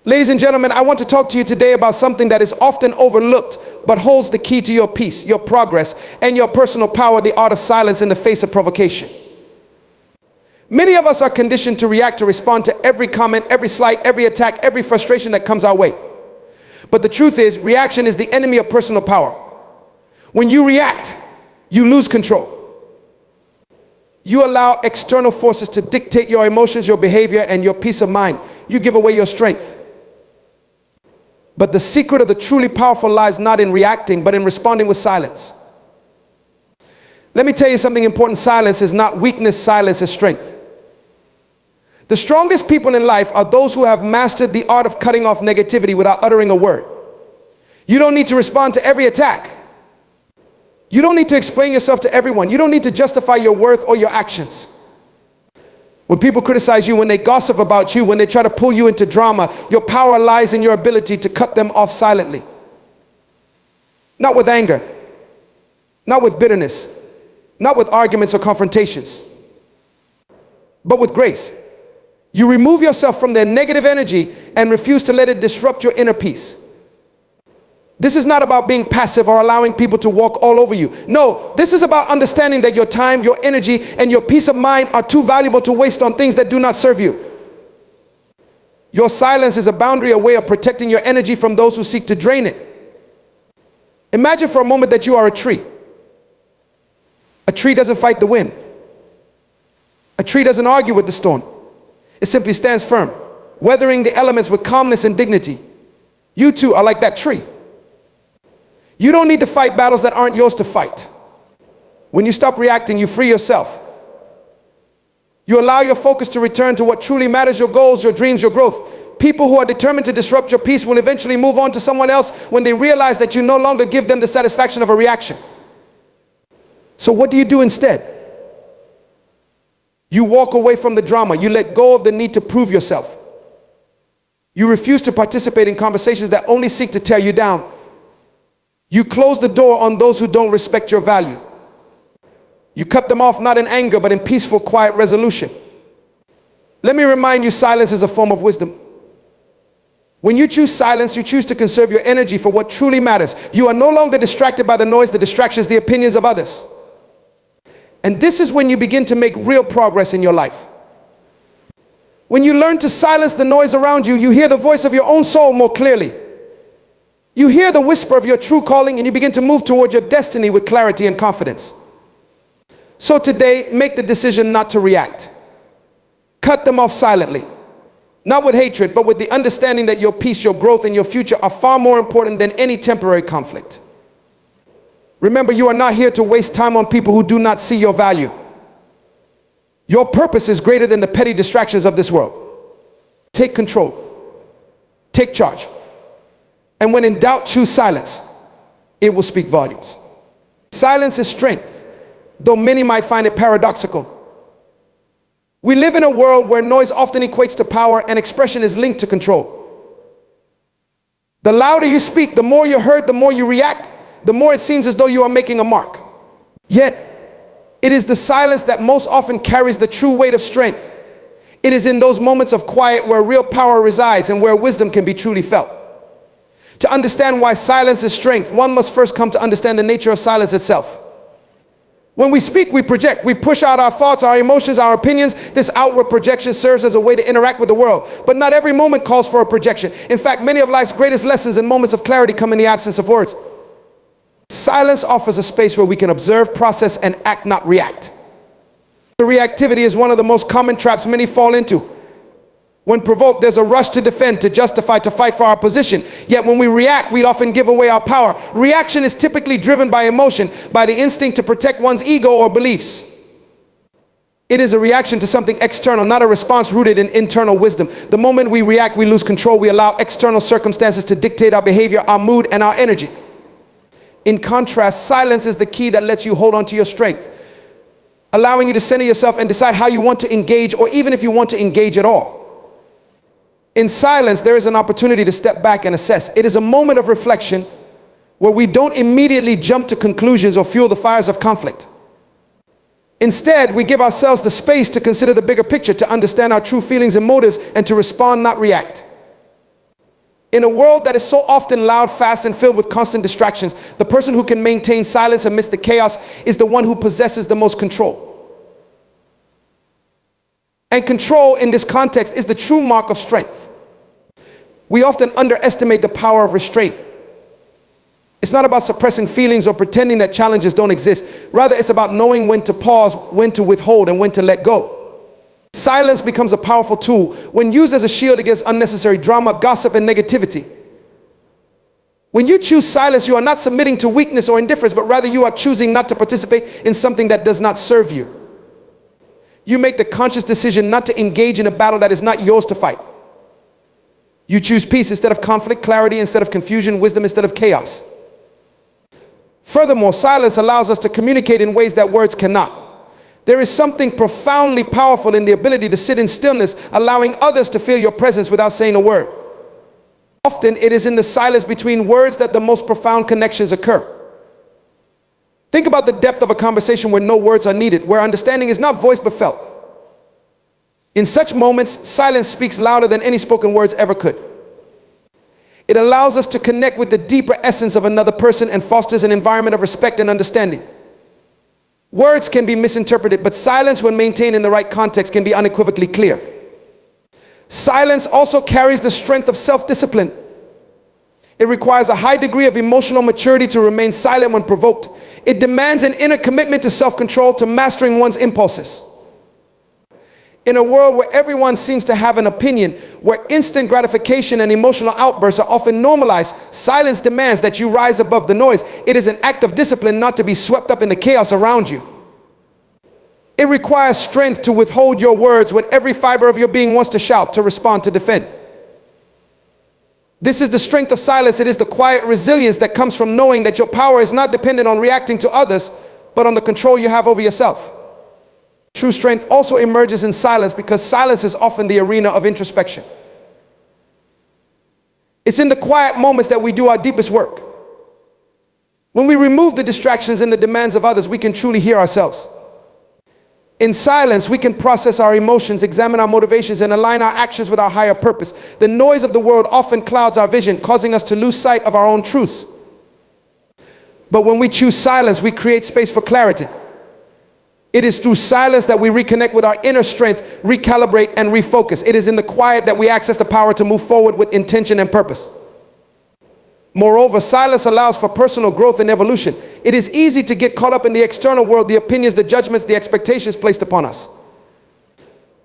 Ladies and gentlemen, I want to talk to you today about something that is often overlooked, but holds the key to your peace, your progress, and your personal power: the art of silence in the face of provocation. Many of us are conditioned to react, to respond to every comment, every slight, every attack, every frustration that comes our way. But the truth is, reaction is the enemy of personal power. When you react, you lose control. You allow external forces to dictate your emotions, your behavior, and your peace of mind. You give away your strength. But the secret of the truly powerful lies not in reacting, but in responding with silence. Let me tell you something important. Silence is not weakness. Silence is strength. The strongest people in life are those who have mastered the art of cutting off negativity without uttering a word. You don't need to respond to every attack. You don't need to explain yourself to everyone. You don't need to justify your worth or your actions. When people criticize you, when they gossip about you, when they try to pull you into drama, your power lies in your ability to cut them off silently. Not with anger, not with bitterness, not with arguments or confrontations, but with grace. You remove yourself from their negative energy and refuse to let it disrupt your inner peace. This is not about being passive or allowing people to walk all over you. No, this is about understanding that your time, your energy, and your peace of mind are too valuable to waste on things that do not serve you. Your silence is a boundary, a way of protecting your energy from those who seek to drain it. Imagine for a moment that you are a tree. A tree doesn't fight the wind. A tree doesn't argue with the storm. It simply stands firm, weathering the elements with calmness and dignity. You too are like that tree. You don't need to fight battles that aren't yours to fight. When you stop reacting, you free yourself. You allow your focus to return to what truly matters: your goals, your dreams, your growth. People who are determined to disrupt your peace will eventually move on to someone else when they realize that you no longer give them the satisfaction of a reaction. So what do you do instead? You walk away from the drama. You let go of the need to prove yourself. You refuse to participate in conversations that only seek to tear you down. You close the door on those who don't respect your value. You cut them off not in anger, but in peaceful, quiet resolution. Let me remind you, silence is a form of wisdom. When you choose silence, you choose to conserve your energy for what truly matters. You are no longer distracted by the noise, the distractions, the opinions of others. And this is when you begin to make real progress in your life. When you learn to silence the noise around you, you hear the voice of your own soul more clearly. You hear the whisper of your true calling, and you begin to move toward your destiny with clarity and confidence. So today, make the decision not to react. Cut them off silently. Not with hatred, but with the understanding that your peace, your growth, and your future are far more important than any temporary conflict. Remember, you are not here to waste time on people who do not see your value. Your purpose is greater than the petty distractions of this world. Take control. Take charge. And when in doubt, choose silence. It will speak volumes. Silence is strength, though many might find it paradoxical. We live in a world where noise often equates to power and expression is linked to control. The louder you speak, the more you're heard, the more you react, the more it seems as though you are making a mark. Yet, it is the silence that most often carries the true weight of strength. It is in those moments of quiet where real power resides and where wisdom can be truly felt. To understand why silence is strength, one must first come to understand the nature of silence itself. When we speak, we project. We push out our thoughts, our emotions, our opinions. This outward projection serves as a way to interact with the world. But not every moment calls for a projection. In fact, many of life's greatest lessons and moments of clarity come in the absence of words. Silence offers a space where we can observe, process, and act, not react. Reactivity is one of the most common traps many fall into. When provoked, there's a rush to defend, to justify, to fight for our position. Yet when we react, we often give away our power. Reaction is typically driven by emotion, by the instinct to protect one's ego or beliefs. It is a reaction to something external, not a response rooted in internal wisdom. The moment we react, we lose control. We allow external circumstances to dictate our behavior, our mood, and our energy. In contrast, silence is the key that lets you hold on to your strength, allowing you to center yourself and decide how you want to engage, or even if you want to engage at all. In silence, there is an opportunity to step back and assess. It is a moment of reflection where we don't immediately jump to conclusions or fuel the fires of conflict. Instead, we give ourselves the space to consider the bigger picture, to understand our true feelings and motives, and to respond, not react. In a world that is so often loud, fast, and filled with constant distractions, the person who can maintain silence amidst the chaos is the one who possesses the most control. And control in this context is the true mark of strength. We often underestimate the power of restraint. It's not about suppressing feelings or pretending that challenges don't exist. Rather, it's about knowing when to pause, when to withhold, and when to let go. Silence becomes a powerful tool when used as a shield against unnecessary drama, gossip, and negativity. When you choose silence, you are not submitting to weakness or indifference, but rather you are choosing not to participate in something that does not serve you. You make the conscious decision not to engage in a battle that is not yours to fight. You choose peace instead of conflict, clarity instead of confusion, wisdom instead of chaos. Furthermore, silence allows us to communicate in ways that words cannot. There is something profoundly powerful in the ability to sit in stillness, allowing others to feel your presence without saying a word. Often, it is in the silence between words that the most profound connections occur. Think about the depth of a conversation where no words are needed, where understanding is not voiced but felt. In such moments, silence speaks louder than any spoken words ever could. It allows us to connect with the deeper essence of another person and fosters an environment of respect and understanding. Words can be misinterpreted, but silence, when maintained in the right context, can be unequivocally clear. Silence also carries the strength of self-discipline. It requires a high degree of emotional maturity to remain silent when provoked. It demands an inner commitment to self-control, to mastering one's impulses. In a world where everyone seems to have an opinion, where instant gratification and emotional outbursts are often normalized, silence demands that you rise above the noise. It is an act of discipline not to be swept up in the chaos around you. It requires strength to withhold your words when every fiber of your being wants to shout, to respond, to defend. This is the strength of silence. It is the quiet resilience that comes from knowing that your power is not dependent on reacting to others, but on the control you have over yourself. True strength also emerges in silence because silence is often the arena of introspection. It's in the quiet moments that we do our deepest work. When we remove the distractions and the demands of others, we can truly hear ourselves. In silence, we can process our emotions, examine our motivations, and align our actions with our higher purpose. The noise of the world often clouds our vision, causing us to lose sight of our own truths. But when we choose silence, we create space for clarity. It is through silence that we reconnect with our inner strength, recalibrate, and refocus. It is in the quiet that we access the power to move forward with intention and purpose. Moreover, silence allows for personal growth and evolution. It is easy to get caught up in the external world, the opinions, the judgments, the expectations placed upon us.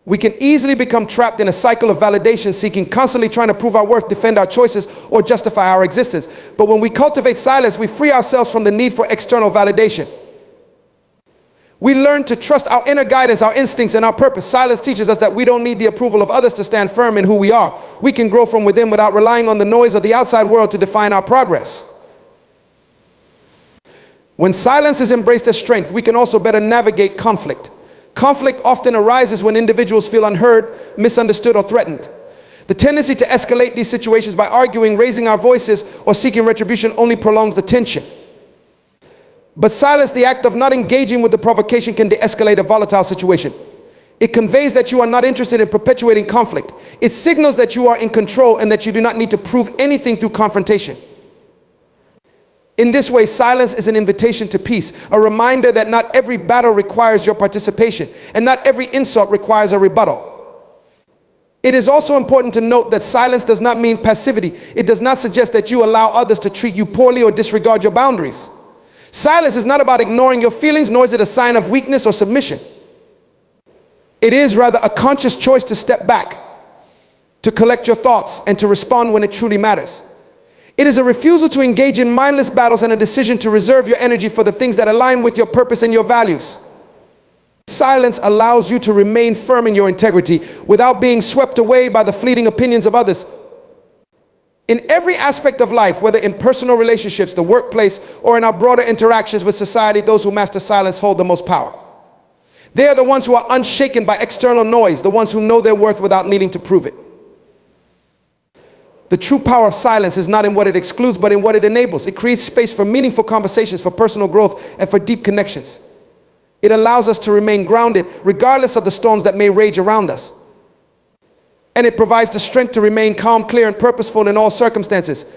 We can easily become trapped in a cycle of validation seeking, constantly trying to prove our worth, defend our choices, or justify our existence. But when we cultivate silence, we free ourselves from the need for external validation. We learn to trust our inner guidance, our instincts, and our purpose. Silence teaches us that we don't need the approval of others to stand firm in who we are. We can grow from within without relying on the noise of the outside world to define our progress. When silence is embraced as strength, we can also better navigate conflict. Conflict often arises when individuals feel unheard, misunderstood, or threatened. The tendency to escalate these situations by arguing, raising our voices, or seeking retribution only prolongs the tension. But silence, the act of not engaging with the provocation, can de-escalate a volatile situation. It conveys that you are not interested in perpetuating conflict. It signals that you are in control and that you do not need to prove anything through confrontation. In this way, silence is an invitation to peace, a reminder that not every battle requires your participation, and not every insult requires a rebuttal. It is also important to note that silence does not mean passivity. It does not suggest that you allow others to treat you poorly or disregard your boundaries. Silence is not about ignoring your feelings, nor is it a sign of weakness or submission. It is rather a conscious choice to step back, to collect your thoughts, and to respond when it truly matters. It is a refusal to engage in mindless battles and a decision to reserve your energy for the things that align with your purpose and your values. Silence allows you to remain firm in your integrity without being swept away by the fleeting opinions of others. In every aspect of life, whether in personal relationships, the workplace, or in our broader interactions with society, those who master silence hold the most power. They are the ones who are unshaken by external noise, the ones who know their worth without needing to prove it. The true power of silence is not in what it excludes, but in what it enables. It creates space for meaningful conversations, for personal growth, and for deep connections. It allows us to remain grounded, regardless of the storms that may rage around us. and it provides the strength to remain calm, clear, and purposeful in all circumstances.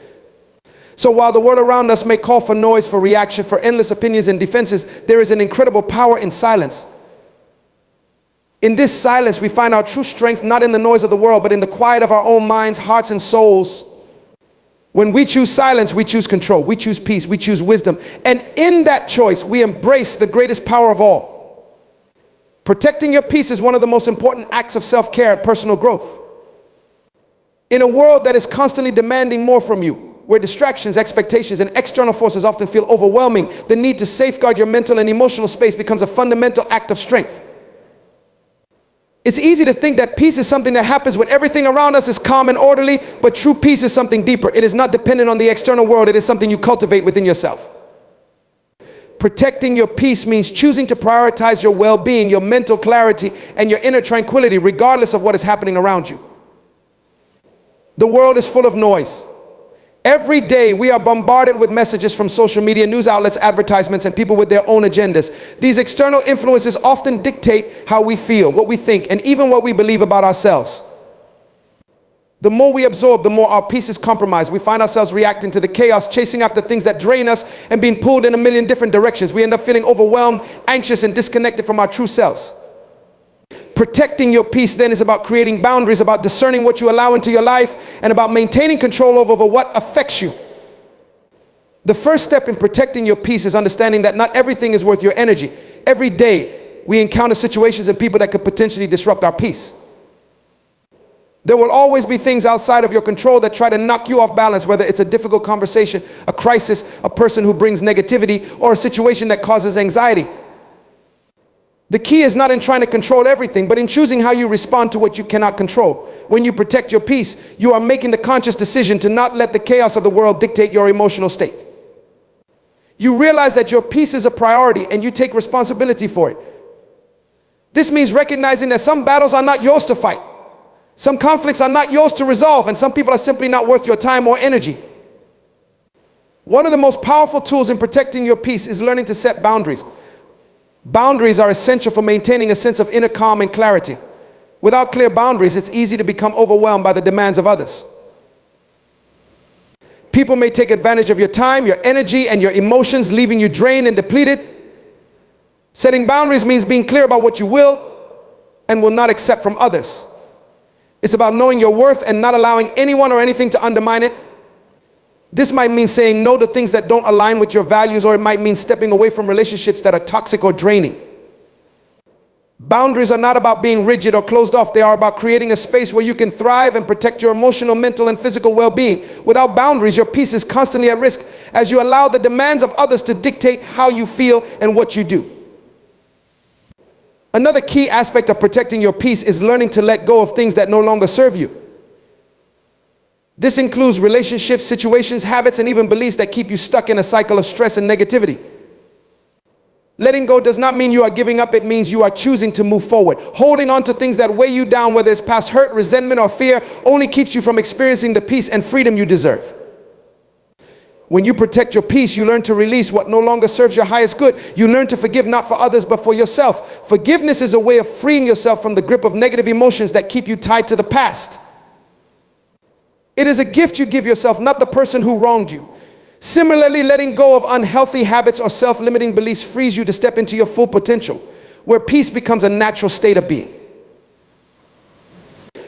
So while the world around us may call for noise, for reaction, for endless opinions and defenses, there is an incredible power in silence. In this silence, we find our true strength, not in the noise of the world, but in the quiet of our own minds, hearts, and souls. When we choose silence, we choose control, we choose peace, we choose wisdom. And in that choice, we embrace the greatest power of all. Protecting your peace is one of the most important acts of self-care and personal growth. In a world that is constantly demanding more from you, where distractions, expectations, and external forces often feel overwhelming, the need to safeguard your mental and emotional space becomes a fundamental act of strength. It's easy to think that peace is something that happens when everything around us is calm and orderly, but true peace is something deeper. It is not dependent on the external world. It is something you cultivate within yourself. Protecting your peace means choosing to prioritize your well-being, your mental clarity, and your inner tranquility, regardless of what is happening around you. The world is full of noise. Every day we are bombarded with messages from social media, news outlets, advertisements, and people with their own agendas. These external influences often dictate how we feel, what we think, and even what we believe about ourselves. The more we absorb, the more our peace is compromised. We find ourselves reacting to the chaos, chasing after things that drain us, and being pulled in a million different directions. We end up feeling overwhelmed, anxious, and disconnected from our true selves. Protecting your peace then is about creating boundaries, about discerning what you allow into your life, and about maintaining control over what affects you. The first step in protecting your peace is understanding that not everything is worth your energy. Every day we encounter situations and people that could potentially disrupt our peace. There will always be things outside of your control that try to knock you off balance, whether it's a difficult conversation, a crisis, a person who brings negativity, or a situation that causes anxiety. The key is not in trying to control everything, but in choosing how you respond to what you cannot control. When you protect your peace, you are making the conscious decision to not let the chaos of the world dictate your emotional state. You realize that your peace is a priority and you take responsibility for it. This means recognizing that some battles are not yours to fight. Some conflicts are not yours to resolve, and some people are simply not worth your time or energy. One of the most powerful tools in protecting your peace is learning to set boundaries. Boundaries are essential for maintaining a sense of inner calm and clarity. Without clear boundaries, it's easy to become overwhelmed by the demands of others. People may take advantage of your time, your energy, and your emotions, leaving you drained and depleted. Setting boundaries means being clear about what you will and will not accept from others. It's about knowing your worth and not allowing anyone or anything to undermine it. This might mean saying no to things that don't align with your values, or it might mean stepping away from relationships that are toxic or draining. Boundaries are not about being rigid or closed off. They are about creating a space where you can thrive and protect your emotional, mental, and physical well-being. Without boundaries, your peace is constantly at risk as you allow the demands of others to dictate how you feel and what you do. Another key aspect of protecting your peace is learning to let go of things that no longer serve you. This includes relationships, situations, habits, and even beliefs that keep you stuck in a cycle of stress and negativity. Letting go does not mean you are giving up. It means you are choosing to move forward. Holding on to things that weigh you down, whether it's past hurt, resentment, or fear, only keeps you from experiencing the peace and freedom you deserve. When you protect your peace, you learn to release what no longer serves your highest good. You learn to forgive not for others, but for yourself. Forgiveness is a way of freeing yourself from the grip of negative emotions that keep you tied to the past. It is a gift you give yourself, not the person who wronged you. Similarly, letting go of unhealthy habits or self-limiting beliefs frees you to step into your full potential, where peace becomes a natural state of being.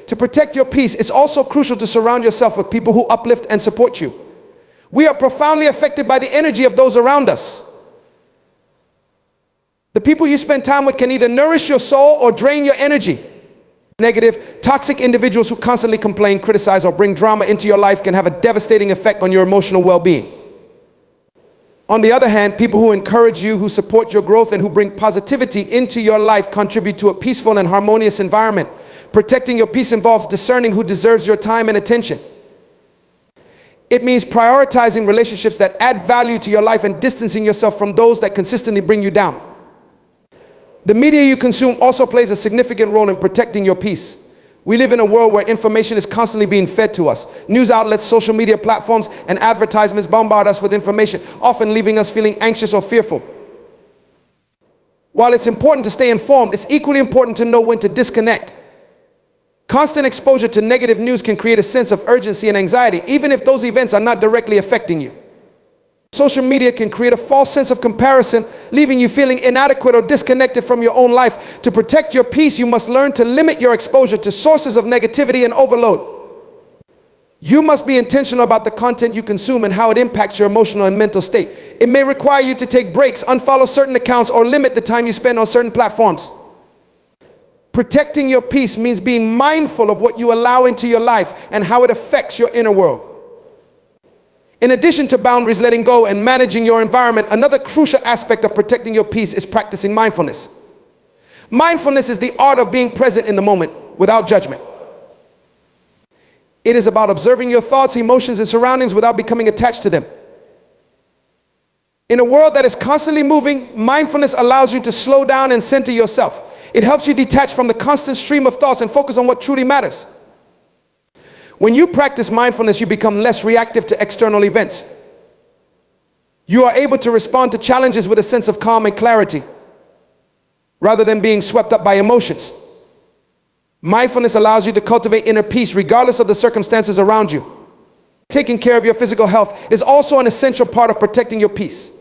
To protect your peace, it's also crucial to surround yourself with people who uplift and support you. We are profoundly affected by the energy of those around us. The people you spend time with can either nourish your soul or drain your energy. Negative, toxic individuals who constantly complain, criticize, or bring drama into your life can have a devastating effect on your emotional well-being. On the other hand, people who encourage you, who support your growth, and who bring positivity into your life contribute to a peaceful and harmonious environment. Protecting your peace involves discerning who deserves your time and attention. It means prioritizing relationships that add value to your life and distancing yourself from those that consistently bring you down. The media you consume also plays a significant role in protecting your peace. We live in a world where information is constantly being fed to us. News outlets, social media platforms, and advertisements bombard us with information, often leaving us feeling anxious or fearful. While it's important to stay informed, it's equally important to know when to disconnect. Constant exposure to negative news can create a sense of urgency and anxiety, even if those events are not directly affecting you. Social media can create a false sense of comparison, leaving you feeling inadequate or disconnected from your own life. To protect your peace, you must learn to limit your exposure to sources of negativity and overload. You must be intentional about the content you consume and how it impacts your emotional and mental state. It may require you to take breaks, unfollow certain accounts, or limit the time you spend on certain platforms. Protecting your peace means being mindful of what you allow into your life and how it affects your inner world. In addition to boundaries, letting go, and managing your environment, another crucial aspect of protecting your peace is practicing mindfulness. Mindfulness is the art of being present in the moment without judgment. It is about observing your thoughts, emotions, and surroundings without becoming attached to them. In a world that is constantly moving, mindfulness allows you to slow down and center yourself. It helps you detach from the constant stream of thoughts and focus on what truly matters. When you practice mindfulness, you become less reactive to external events. You are able to respond to challenges with a sense of calm and clarity, rather than being swept up by emotions. Mindfulness allows you to cultivate inner peace regardless of the circumstances around you. Taking care of your physical health is also an essential part of protecting your peace.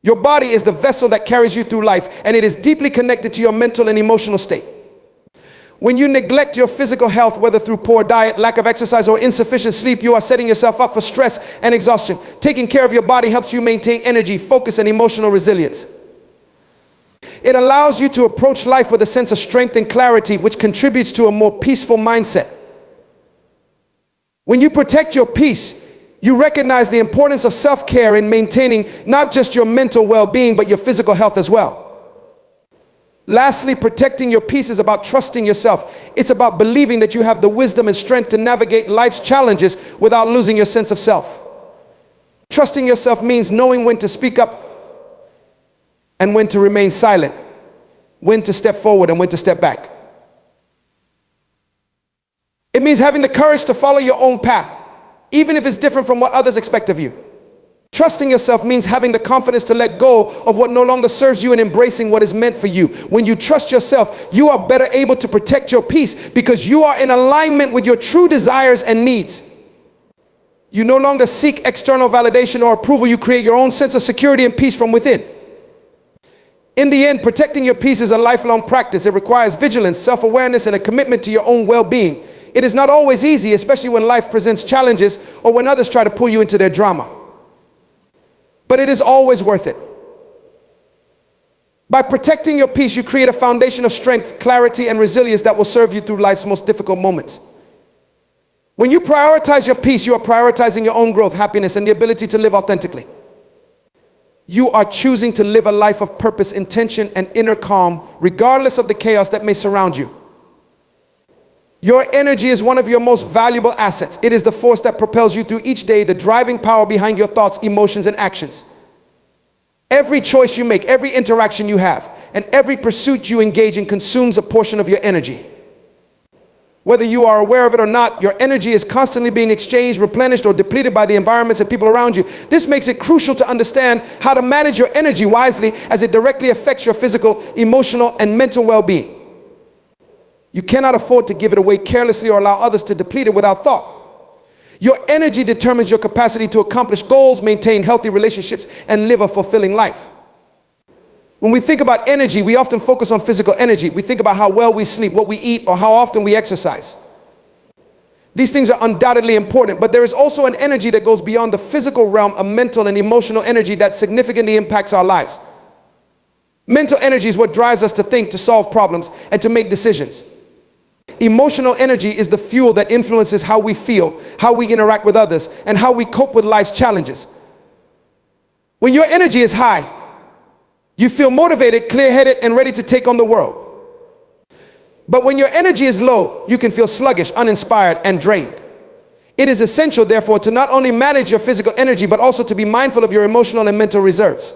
Your body is the vessel that carries you through life, and it is deeply connected to your mental and emotional state. When you neglect your physical health, whether through poor diet, lack of exercise, or insufficient sleep, you are setting yourself up for stress and exhaustion. Taking care of your body helps you maintain energy, focus, and emotional resilience. It allows you to approach life with a sense of strength and clarity, which contributes to a more peaceful mindset. When you protect your peace, you recognize the importance of self-care in maintaining not just your mental well-being, but your physical health as well. Lastly, protecting your peace is about trusting yourself. It's about believing that you have the wisdom and strength to navigate life's challenges without losing your sense of self. Trusting yourself means knowing when to speak up and when to remain silent, when to step forward and when to step back. It means having the courage to follow your own path, even if it's different from what others expect of you. Trusting yourself means having the confidence to let go of what no longer serves you and embracing what is meant for you. When you trust yourself, you are better able to protect your peace because you are in alignment with your true desires and needs. You no longer seek external validation or approval. You create your own sense of security and peace from within. In the end, protecting your peace is a lifelong practice. It requires vigilance, self-awareness, and a commitment to your own well-being. It is not always easy, especially when life presents challenges or when others try to pull you into their drama. But it is always worth it. By protecting your peace, you create a foundation of strength, clarity, and resilience that will serve you through life's most difficult moments. When you prioritize your peace, you are prioritizing your own growth, happiness, and the ability to live authentically. You are choosing to live a life of purpose, intention, and inner calm, regardless of the chaos that may surround you. Your energy is one of your most valuable assets. It is the force that propels you through each day, the driving power behind your thoughts, emotions, and actions. Every choice you make, every interaction you have, and every pursuit you engage in consumes a portion of your energy. Whether you are aware of it or not, your energy is constantly being exchanged, replenished, or depleted by the environments and people around you. This makes it crucial to understand how to manage your energy wisely, as it directly affects your physical, emotional, and mental well-being. You cannot afford to give it away carelessly or allow others to deplete it without thought. Your energy determines your capacity to accomplish goals, maintain healthy relationships, and live a fulfilling life. When we think about energy, we often focus on physical energy. We think about how well we sleep, what we eat, or how often we exercise. These things are undoubtedly important, but there is also an energy that goes beyond the physical realm, a mental and emotional energy that significantly impacts our lives. Mental energy is what drives us to think, to solve problems, and to make decisions. Emotional energy is the fuel that influences how we feel, how we interact with others, and how we cope with life's challenges. When your energy is high, you feel motivated, clear-headed, and ready to take on the world. But when your energy is low, you can feel sluggish, uninspired, and drained. It is essential, therefore, to not only manage your physical energy, but also to be mindful of your emotional and mental reserves.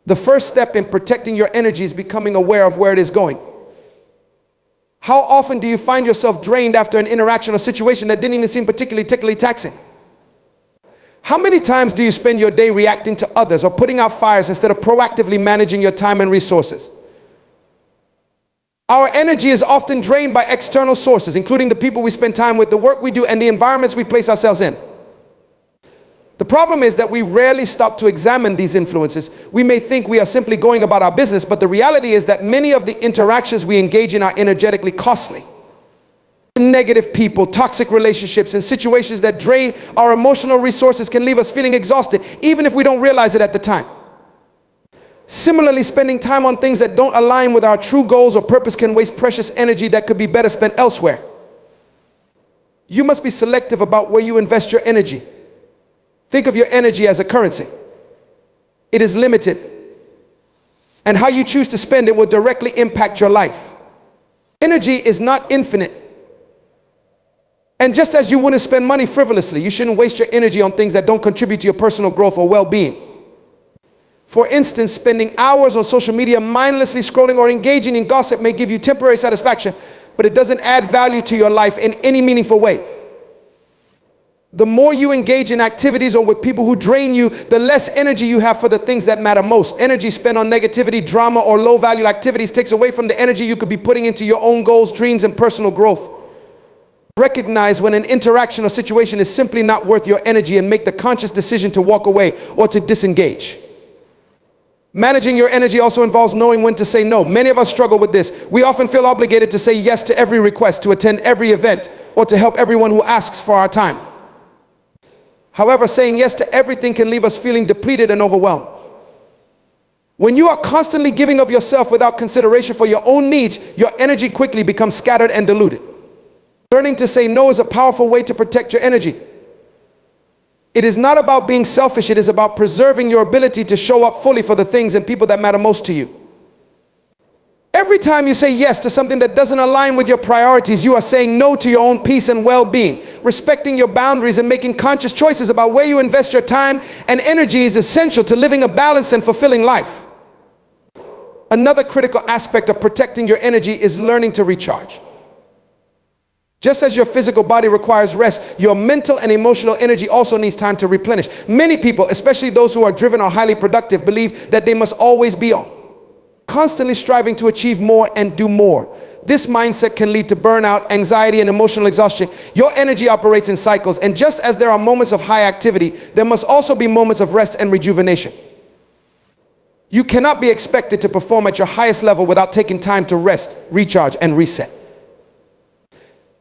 The first step in protecting your energy is becoming aware of where it is going. How often do you find yourself drained after an interaction or situation that didn't even seem particularly taxing? How many times do you spend your day reacting to others or putting out fires instead of proactively managing your time and resources? Our energy is often drained by external sources, including the people we spend time with, the work we do, and the environments we place ourselves in. The problem is that we rarely stop to examine these influences. We may think we are simply going about our business, but the reality is that many of the interactions we engage in are energetically costly. Negative people, toxic relationships, and situations that drain our emotional resources can leave us feeling exhausted, even if we don't realize it at the time. Similarly, spending time on things that don't align with our true goals or purpose can waste precious energy that could be better spent elsewhere. You must be selective about where you invest your energy. Think of your energy as a currency. It is limited, and how you choose to spend it will directly impact your life. Energy is not infinite. And just as you wouldn't spend money frivolously, you shouldn't waste your energy on things that don't contribute to your personal growth or well-being. For instance, spending hours on social media mindlessly scrolling or engaging in gossip may give you temporary satisfaction, but it doesn't add value to your life in any meaningful way. The more you engage in activities or with people who drain you, the less energy you have for the things that matter most. Energy spent on negativity, drama, or low-value activities takes away from the energy you could be putting into your own goals, dreams, and personal growth. Recognize when an interaction or situation is simply not worth your energy and make the conscious decision to walk away or to disengage. Managing your energy also involves knowing when to say no. Many of us struggle with this. We often feel obligated to say yes to every request, to attend every event, or to help everyone who asks for our time. However, saying yes to everything can leave us feeling depleted and overwhelmed. When you are constantly giving of yourself without consideration for your own needs, your energy quickly becomes scattered and diluted. Learning to say no is a powerful way to protect your energy. It is not about being selfish, it is about preserving your ability to show up fully for the things and people that matter most to you. Every time you say yes to something that doesn't align with your priorities, you are saying no to your own peace and well-being. Respecting your boundaries and making conscious choices about where you invest your time and energy is essential to living a balanced and fulfilling life. Another critical aspect of protecting your energy is learning to recharge. Just as your physical body requires rest, your mental and emotional energy also needs time to replenish. Many people, especially those who are driven or highly productive, believe that they must always be on, constantly striving to achieve more and do more. This mindset can lead to burnout, anxiety, and emotional exhaustion. Your energy operates in cycles, and just as there are moments of high activity, there must also be moments of rest and rejuvenation. You cannot be expected to perform at your highest level without taking time to rest, recharge, and reset.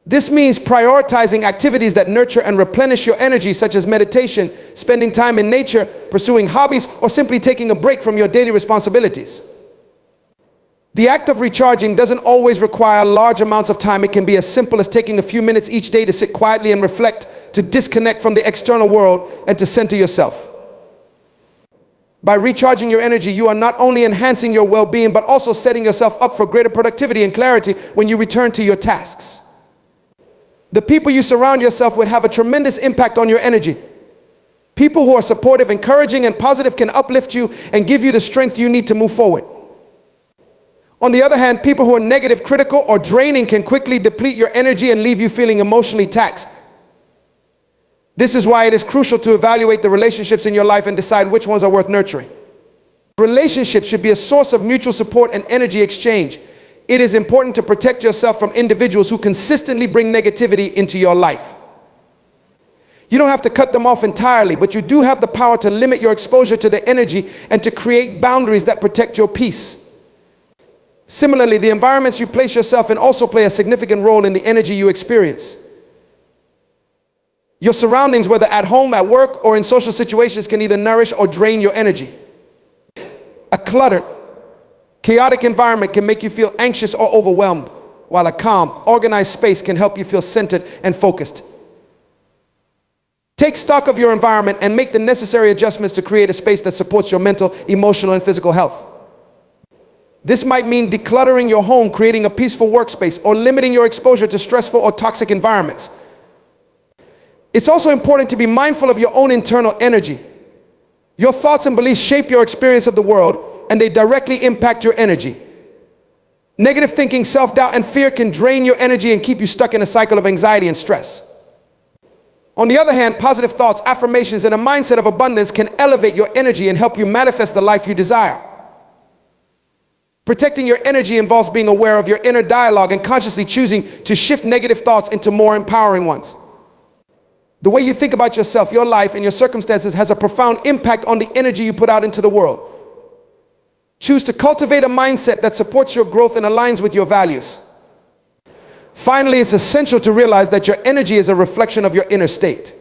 This means prioritizing activities that nurture and replenish your energy, such as meditation, spending time in nature, pursuing hobbies, or simply taking a break from your daily responsibilities. The act of recharging doesn't always require large amounts of time. It can be as simple as taking a few minutes each day to sit quietly and reflect, to disconnect from the external world, and to center yourself. By recharging your energy, you are not only enhancing your well-being, but also setting yourself up for greater productivity and clarity when you return to your tasks. The people you surround yourself with have a tremendous impact on your energy. People who are supportive, encouraging, and positive can uplift you and give you the strength you need to move forward. On the other hand, people who are negative, critical, or draining can quickly deplete your energy and leave you feeling emotionally taxed. This is why it is crucial to evaluate the relationships in your life and decide which ones are worth nurturing. Relationships should be a source of mutual support and energy exchange. It is important to protect yourself from individuals who consistently bring negativity into your life. You don't have to cut them off entirely, but you do have the power to limit your exposure to their energy and to create boundaries that protect your peace. Similarly, the environments you place yourself in also play a significant role in the energy you experience. Your surroundings, whether at home, at work, or in social situations, can either nourish or drain your energy. A cluttered, chaotic environment can make you feel anxious or overwhelmed, while a calm, organized space can help you feel centered and focused. Take stock of your environment and make the necessary adjustments to create a space that supports your mental, emotional, and physical health. This might mean decluttering your home, creating a peaceful workspace, or limiting your exposure to stressful or toxic environments. It's also important to be mindful of your own internal energy. Your thoughts and beliefs shape your experience of the world, and they directly impact your energy. Negative thinking, self-doubt, and fear can drain your energy and keep you stuck in a cycle of anxiety and stress. On the other hand, positive thoughts, affirmations, and a mindset of abundance can elevate your energy and help you manifest the life you desire. Protecting your energy involves being aware of your inner dialogue and consciously choosing to shift negative thoughts into more empowering ones. The way you think about yourself, your life, and your circumstances has a profound impact on the energy you put out into the world. Choose to cultivate a mindset that supports your growth and aligns with your values. Finally, it's essential to realize that your energy is a reflection of your inner state.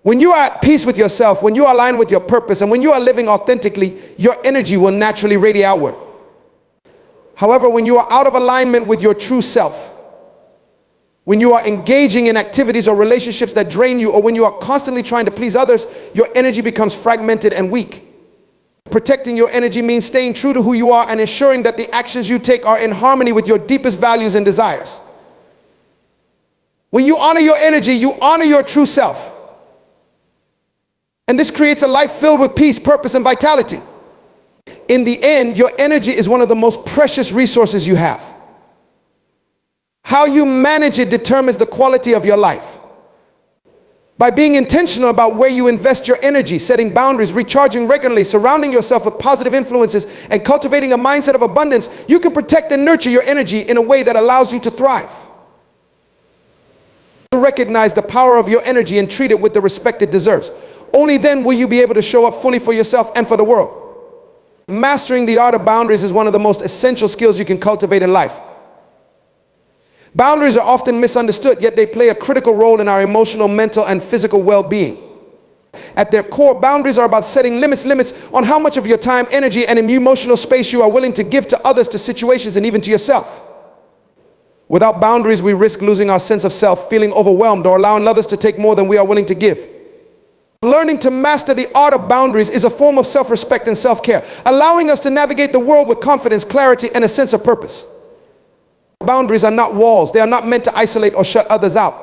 When you are at peace with yourself, when you are aligned with your purpose, and when you are living authentically, your energy will naturally radiate outward. However, when you are out of alignment with your true self, when you are engaging in activities or relationships that drain you, or when you are constantly trying to please others, your energy becomes fragmented and weak. Protecting your energy means staying true to who you are and ensuring that the actions you take are in harmony with your deepest values and desires. When you honor your energy, you honor your true self. And this creates a life filled with peace, purpose, and vitality. In the end, your energy is one of the most precious resources you have. How you manage it determines the quality of your life. By being intentional about where you invest your energy, setting boundaries, recharging regularly, surrounding yourself with positive influences, and cultivating a mindset of abundance, you can protect and nurture your energy in a way that allows you to thrive. Recognize the power of your energy and treat it with the respect it deserves. Only then will you be able to show up fully for yourself and for the world. Mastering the art of boundaries is one of the most essential skills you can cultivate in life. Boundaries are often misunderstood, yet they play a critical role in our emotional, mental, and physical well-being. At their core, boundaries are about setting limits on how much of your time, energy, and emotional space you are willing to give to others, to situations, and even to yourself. Without boundaries, we risk losing our sense of self, feeling overwhelmed, or allowing others to take more than we are willing to give. Learning to master the art of boundaries is a form of self-respect and self-care, allowing us to navigate the world with confidence, clarity, and a sense of purpose. Boundaries are not walls. They are not meant to isolate or shut others out.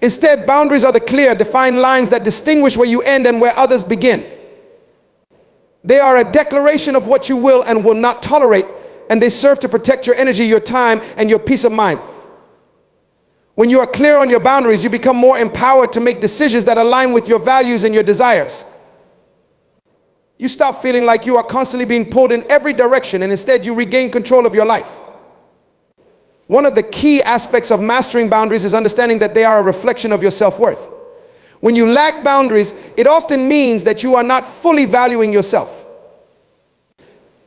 Instead, boundaries are the clear, defined lines that distinguish where you end and where others begin. They are a declaration of what you will and will not tolerate, and they serve to protect your energy, your time, and your peace of mind. When you are clear on your boundaries, you become more empowered to make decisions that align with your values and your desires. You stop feeling like you are constantly being pulled in every direction, and instead you regain control of your life. One of the key aspects of mastering boundaries is understanding that they are a reflection of your self-worth. When you lack boundaries, it often means that you are not fully valuing yourself.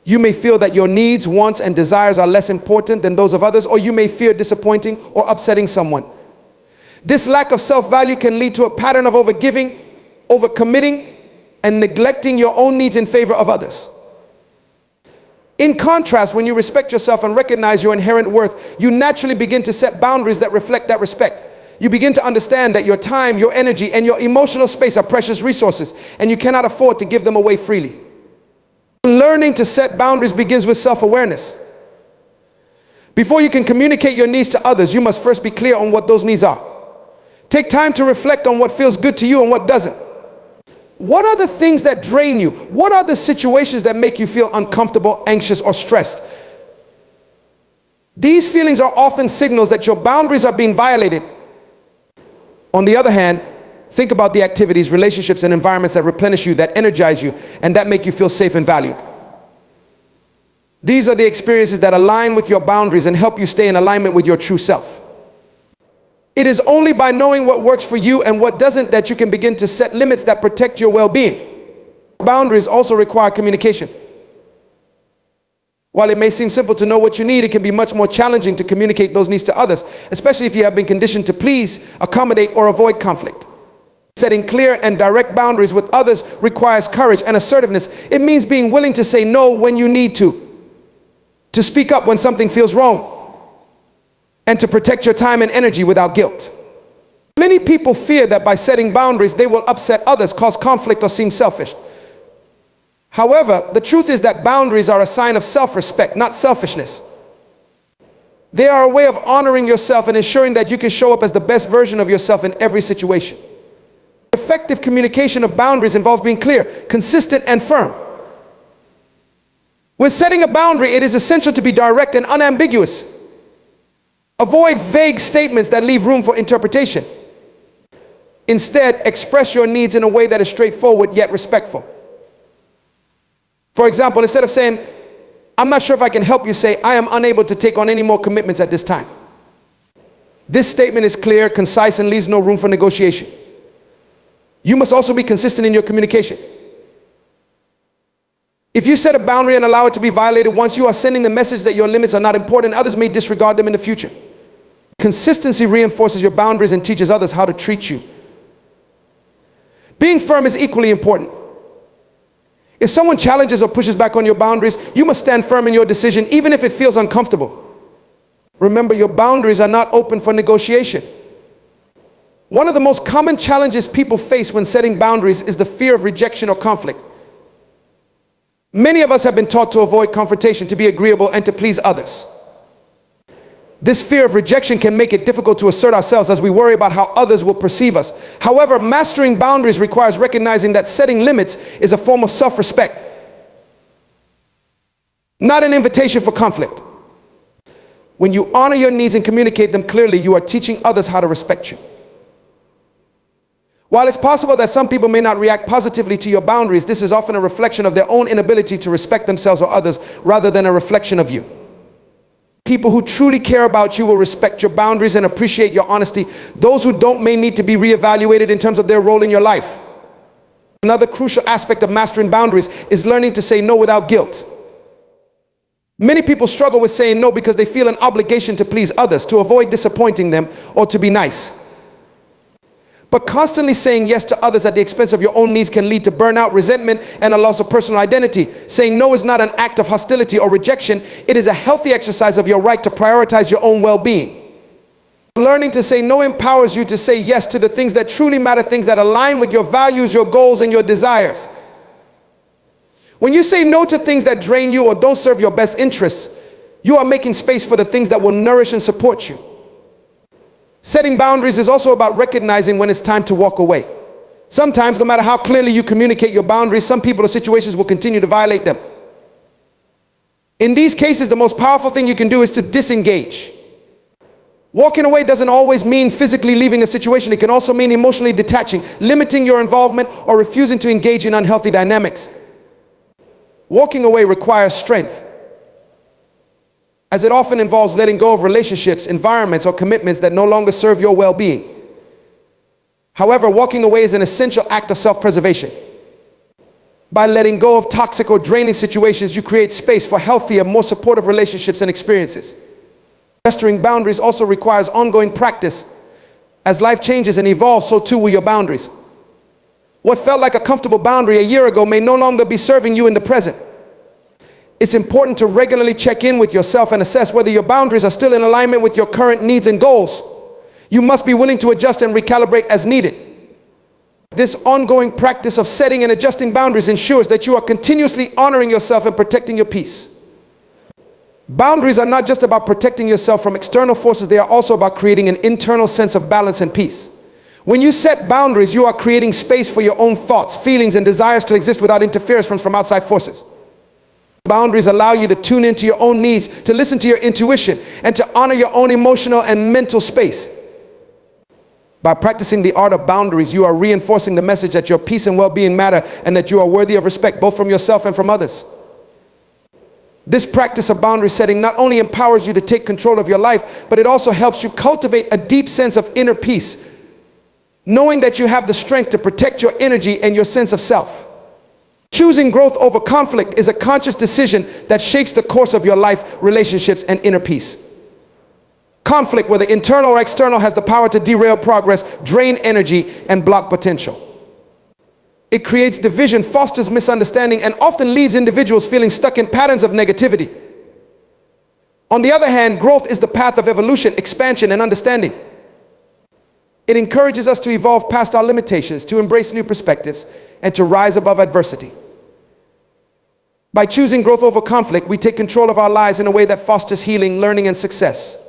You may feel that your needs, wants, and desires are less important than those of others, or you may fear disappointing or upsetting someone. This lack of self-value can lead to a pattern of overgiving, overcommitting, and neglecting your own needs in favor of others. In contrast, when you respect yourself and recognize your inherent worth, you naturally begin to set boundaries that reflect that respect. You begin to understand that your time, your energy, and your emotional space are precious resources, and you cannot afford to give them away freely. Learning to set boundaries begins with self-awareness. Before you can communicate your needs to others, you must first be clear on what those needs are. Take time to reflect on what feels good to you and what doesn't. What are the things that drain you? What are the situations that make you feel uncomfortable, anxious, or stressed? These feelings are often signals that your boundaries are being violated. On the other hand, think about the activities, relationships, and environments that replenish you, that energize you, and that make you feel safe and valued. These are the experiences that align with your boundaries and help you stay in alignment with your true self. It is only by knowing what works for you and what doesn't that you can begin to set limits that protect your well-being. Boundaries also require communication. While it may seem simple to know what you need, it can be much more challenging to communicate those needs to others, especially if you have been conditioned to please, accommodate, or avoid conflict. Setting clear and direct boundaries with others requires courage and assertiveness. It means being willing to say no when you need to speak up when something feels wrong, and to protect your time and energy without guilt. Many people fear that by setting boundaries, they will upset others, cause conflict, or seem selfish. However, the truth is that boundaries are a sign of self-respect, not selfishness. They are a way of honoring yourself and ensuring that you can show up as the best version of yourself in every situation. Effective communication of boundaries involves being clear, consistent, and firm. When setting a boundary, it is essential to be direct and unambiguous. Avoid vague statements that leave room for interpretation. Instead, express your needs in a way that is straightforward yet respectful. For example, instead of saying, I'm not sure if I can help you, say, I am unable to take on any more commitments at this time. This statement is clear, concise, and leaves no room for negotiation. You must also be consistent in your communication. If you set a boundary and allow it to be violated once, you are sending the message that your limits are not important. Others may disregard them in the future. Consistency reinforces your boundaries and teaches others how to treat you. Being firm is equally important. If someone challenges or pushes back on your boundaries, you must stand firm in your decision, even if it feels uncomfortable. Remember, your boundaries are not open for negotiation. One of the most common challenges people face when setting boundaries is the fear of rejection or conflict. Many of us have been taught to avoid confrontation, to be agreeable, and to please others. This fear of rejection can make it difficult to assert ourselves as we worry about how others will perceive us. However, mastering boundaries requires recognizing that setting limits is a form of self-respect, not an invitation for conflict. When you honor your needs and communicate them clearly, you are teaching others how to respect you. While it's possible that some people may not react positively to your boundaries, this is often a reflection of their own inability to respect themselves or others rather than a reflection of you. People who truly care about you will respect your boundaries and appreciate your honesty. Those who don't may need to be reevaluated in terms of their role in your life. Another crucial aspect of mastering boundaries is learning to say no without guilt. Many people struggle with saying no because they feel an obligation to please others, to avoid disappointing them, or to be nice. But constantly saying yes to others at the expense of your own needs can lead to burnout, resentment, and a loss of personal identity. Saying no is not an act of hostility or rejection. It is a healthy exercise of your right to prioritize your own well-being. Learning to say no empowers you to say yes to the things that truly matter, things that align with your values, your goals, and your desires. When you say no to things that drain you or don't serve your best interests, you are making space for the things that will nourish and support you. Setting boundaries is also about recognizing when it's time to walk away. Sometimes, no matter how clearly you communicate your boundaries, some people or situations will continue to violate them. In these cases, the most powerful thing you can do is to disengage. Walking away doesn't always mean physically leaving a situation. It can also mean emotionally detaching, limiting your involvement, or refusing to engage in unhealthy dynamics. Walking away requires strength, as it often involves letting go of relationships, environments, or commitments that no longer serve your well-being. However, walking away is an essential act of self-preservation. By letting go of toxic or draining situations, you create space for healthier, more supportive relationships and experiences. Mastering boundaries also requires ongoing practice. As life changes and evolves, so too will your boundaries. What felt like a comfortable boundary a year ago may no longer be serving you in the present. It's important to regularly check in with yourself and assess whether your boundaries are still in alignment with your current needs and goals. You must be willing to adjust and recalibrate as needed. This ongoing practice of setting and adjusting boundaries ensures that you are continuously honoring yourself and protecting your peace. Boundaries are not just about protecting yourself from external forces, they are also about creating an internal sense of balance and peace. When you set boundaries, you are creating space for your own thoughts, feelings, and desires to exist without interference from outside forces. Boundaries allow you to tune into your own needs, to listen to your intuition, and to honor your own emotional and mental space. By practicing the art of boundaries, you are reinforcing the message that your peace and well-being matter and that you are worthy of respect both from yourself and from others. This practice of boundary setting not only empowers you to take control of your life, but it also helps you cultivate a deep sense of inner peace, knowing that you have the strength to protect your energy and your sense of self. Choosing growth over conflict is a conscious decision that shapes the course of your life, relationships, and inner peace. Conflict, whether internal or external, has the power to derail progress, drain energy, and block potential. It creates division, fosters misunderstanding, and often leaves individuals feeling stuck in patterns of negativity. On the other hand, growth is the path of evolution, expansion, and understanding. It encourages us to evolve past our limitations, to embrace new perspectives, and to rise above adversity. By choosing growth over conflict, we take control of our lives in a way that fosters healing, learning, and success.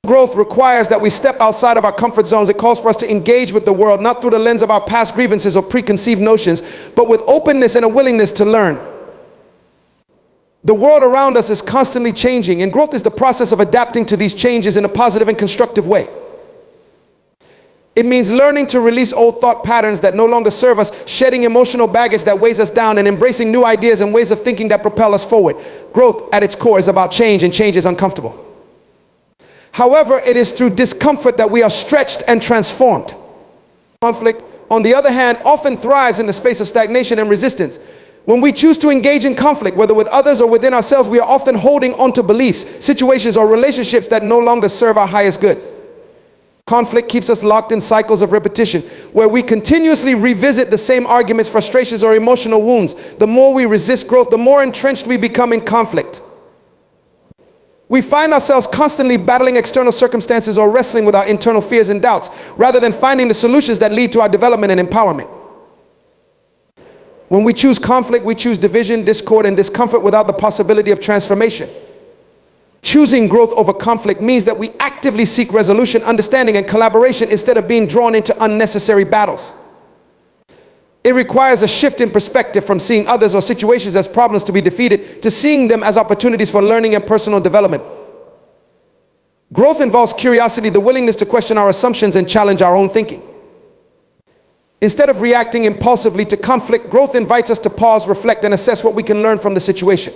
Growth requires that we step outside of our comfort zones. It calls for us to engage with the world, not through the lens of our past grievances or preconceived notions, but with openness and a willingness to learn. The world around us is constantly changing, and growth is the process of adapting to these changes in a positive and constructive way. It means learning to release old thought patterns that no longer serve us, shedding emotional baggage that weighs us down, and embracing new ideas and ways of thinking that propel us forward. Growth at its core is about change, and change is uncomfortable. However, it is through discomfort that we are stretched and transformed. Conflict, on the other hand, often thrives in the space of stagnation and resistance. When we choose to engage in conflict, whether with others or within ourselves, we are often holding on to beliefs, situations, or relationships that no longer serve our highest good. Conflict keeps us locked in cycles of repetition, where we continuously revisit the same arguments, frustrations, or emotional wounds. The more we resist growth, the more entrenched we become in conflict. We find ourselves constantly battling external circumstances or wrestling with our internal fears and doubts, rather than finding the solutions that lead to our development and empowerment. When we choose conflict, we choose division, discord, and discomfort without the possibility of transformation. Choosing growth over conflict means that we actively seek resolution, understanding, and collaboration instead of being drawn into unnecessary battles. It requires a shift in perspective from seeing others or situations as problems to be defeated to seeing them as opportunities for learning and personal development. Growth involves curiosity, the willingness to question our assumptions and challenge our own thinking. Instead of reacting impulsively to conflict, growth invites us to pause, reflect, and assess what we can learn from the situation.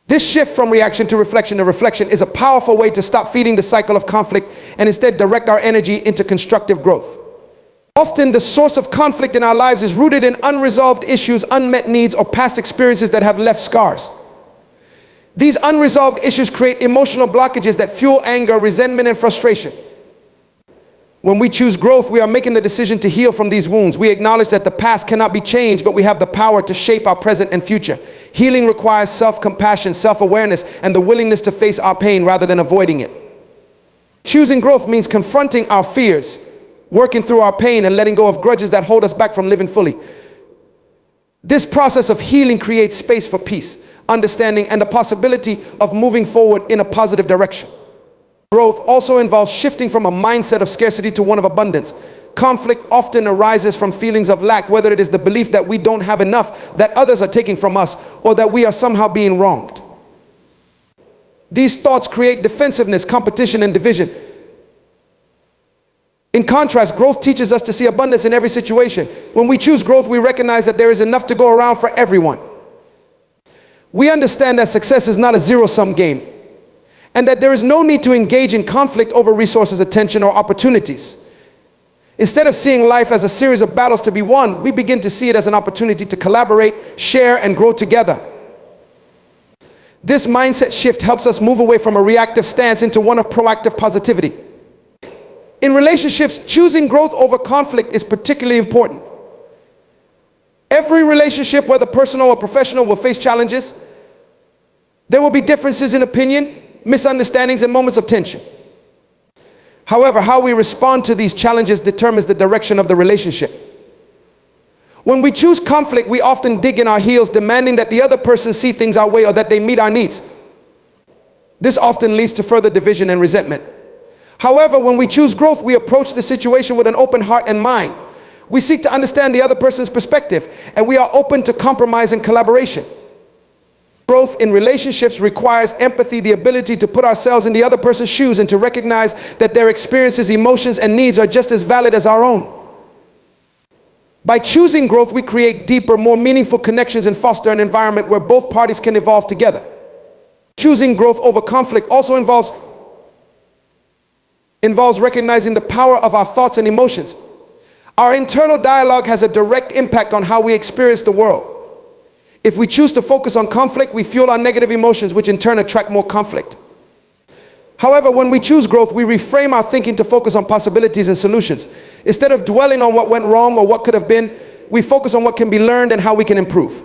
This shift from reaction to reflection to reflection is a powerful way to stop feeding the cycle of conflict and instead direct our energy into constructive growth. Often the source of conflict in our lives is rooted in unresolved issues, unmet needs, or past experiences that have left scars. These unresolved issues create emotional blockages that fuel anger, resentment, and frustration. When we choose growth, we are making the decision to heal from these wounds. We acknowledge that the past cannot be changed, but we have the power to shape our present and future. Healing requires self-compassion, self-awareness, and the willingness to face our pain rather than avoiding it. Choosing growth means confronting our fears, working through our pain, and letting go of grudges that hold us back from living fully. This process of healing creates space for peace, understanding, and the possibility of moving forward in a positive direction. Growth also involves shifting from a mindset of scarcity to one of abundance. Conflict often arises from feelings of lack, whether it is the belief that we don't have enough, that others are taking from us, or that we are somehow being wronged. These thoughts create defensiveness, competition, and division. In contrast, growth teaches us to see abundance in every situation. When we choose growth, we recognize that there is enough to go around for everyone. We understand that success is not a zero-sum game, and that there is no need to engage in conflict over resources, attention, or opportunities. Instead of seeing life as a series of battles to be won, we begin to see it as an opportunity to collaborate, share, and grow together. This mindset shift helps us move away from a reactive stance into one of proactive positivity. In relationships, choosing growth over conflict is particularly important. Every relationship, whether personal or professional, will face challenges. There will be differences in opinion, misunderstandings, and moments of tension. However, how we respond to these challenges determines the direction of the relationship. When we choose conflict, we often dig in our heels, demanding that the other person see things our way or that they meet our needs. This often leads to further division and resentment. However, when we choose growth, we approach the situation with an open heart and mind. We seek to understand the other person's perspective, and we are open to compromise and collaboration. Growth in relationships requires empathy, the ability to put ourselves in the other person's shoes and to recognize that their experiences, emotions, and needs are just as valid as our own. By choosing growth, we create deeper, more meaningful connections and foster an environment where both parties can evolve together. Choosing growth over conflict also involves recognizing the power of our thoughts and emotions. Our internal dialogue has a direct impact on how we experience the world. If we choose to focus on conflict, we fuel our negative emotions, which in turn attract more conflict. However, when we choose growth, we reframe our thinking to focus on possibilities and solutions. Instead of dwelling on what went wrong or what could have been, we focus on what can be learned and how we can improve.